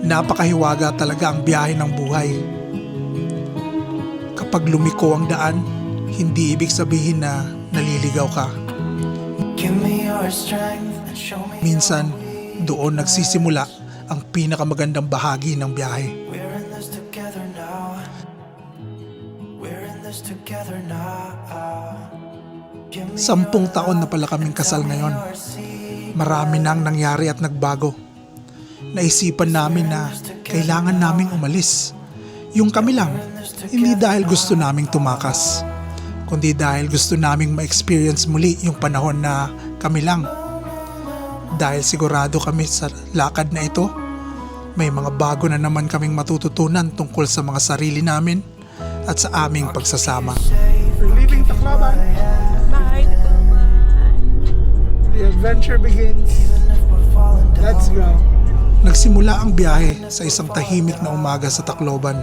Napakahiwaga talaga ang biyahe ng buhay. Kapag lumiko ang daan, hindi ibig sabihin na naliligaw ka. Minsan, doon nagsisimula ang pinakamagandang bahagi ng biyahe. Sampung taon na pala kaming kasal ngayon. Marami nang nangyari at nagbago. Naisipan namin na kailangan naming umalis. Yung kami lang, hindi dahil gusto naming tumakas, kundi dahil gusto naming ma-experience muli yung panahon na kami lang. Dahil sigurado kami sa lakad na ito, may mga bago na naman kaming matututunan tungkol sa mga sarili namin at sa aming pagsasama. We're leaving Tacloban. Bye, Tacloban. The adventure begins. Let's go. Nagsimula ang biyahe sa isang tahimik na umaga sa Tacloban.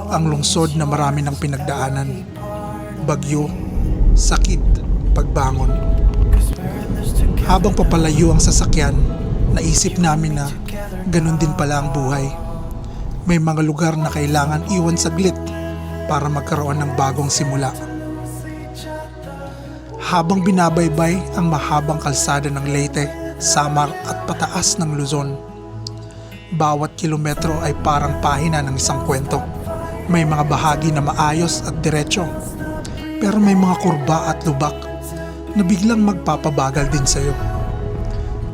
Ang lungsod na marami ng pinagdaanan. Bagyo, sakit, pagbangon. Habang papalayo ang sasakyan, naisip namin na ganun din pala ang buhay. May mga lugar na kailangan iwan saglit para magkaroon ng bagong simula. Habang binabaybay ang mahabang kalsada ng Leyte, Samar at pataas ng Luzon, bawat kilometro ay parang pahina ng isang kwento. May mga bahagi na maayos at diretso, pero may mga kurba at lubak na biglang magpapabagal din sa'yo.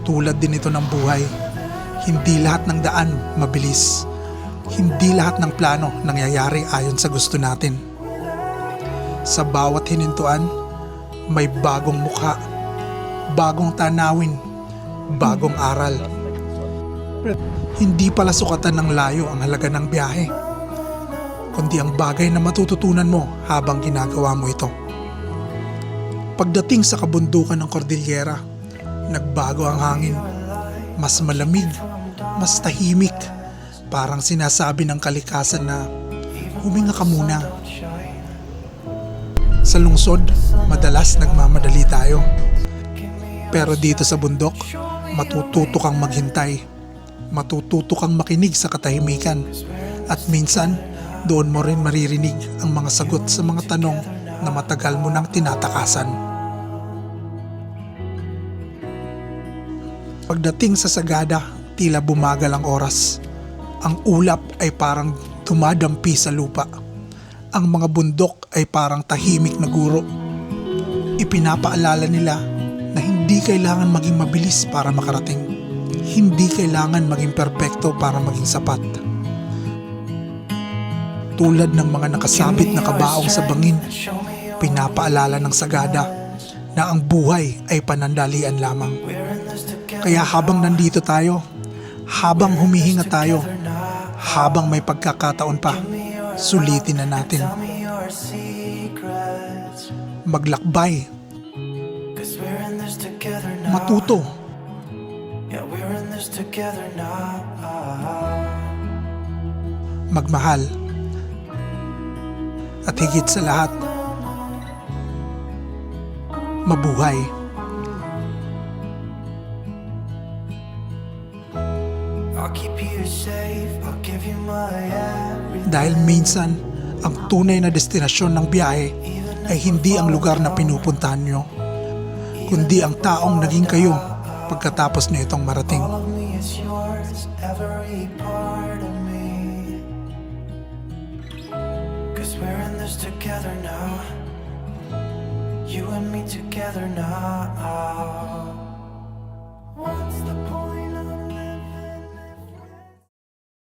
Tulad din ito ng buhay, hindi lahat ng daan mabilis. Hindi lahat ng plano nangyayari ayon sa gusto natin. Sa bawat hinintuan, may bagong mukha, bagong tanawin, bagong aral. Hindi pala sukatan ng layo ang halaga ng biyahe, kundi ang bagay na matututunan mo habang ginagawa mo ito. Pagdating sa kabundukan ng Cordillera, nagbago ang hangin. Mas malamig, mas tahimik. Parang sinasabi ng kalikasan na huminga ka muna. Sa lungsod, madalas nagmamadali tayo. Pero dito sa bundok, matututo kang maghintay. Matututo kang makinig sa katahimikan. At minsan, doon mo rin maririnig ang mga sagot sa mga tanong na matagal mo nang tinatakasan. Pagdating sa Sagada, tila bumagal ang oras. Ang ulap ay parang dumadampi sa lupa. Ang mga bundok ay parang tahimik na guro. Ipinapaalala nila na hindi kailangan maging mabilis para makarating. Hindi kailangan maging perpekto para maging sapat. Tulad ng mga nakasabit na kabaong sa bangin, pinapaalala ng Sagada na ang buhay ay panandalian lamang. Kaya habang nandito tayo, habang humihinga tayo, habang may pagkakataon pa, sulitin na natin. Maglakbay. Matuto. Magmahal. At higit sa lahat, mabuhay. Dahil minsan, ang tunay na destinasyon ng biyahe ay hindi ang lugar na pinupuntahan nyo, kundi ang taong naging kayo pagkatapos nyo itong marating. Together now, you and me together now.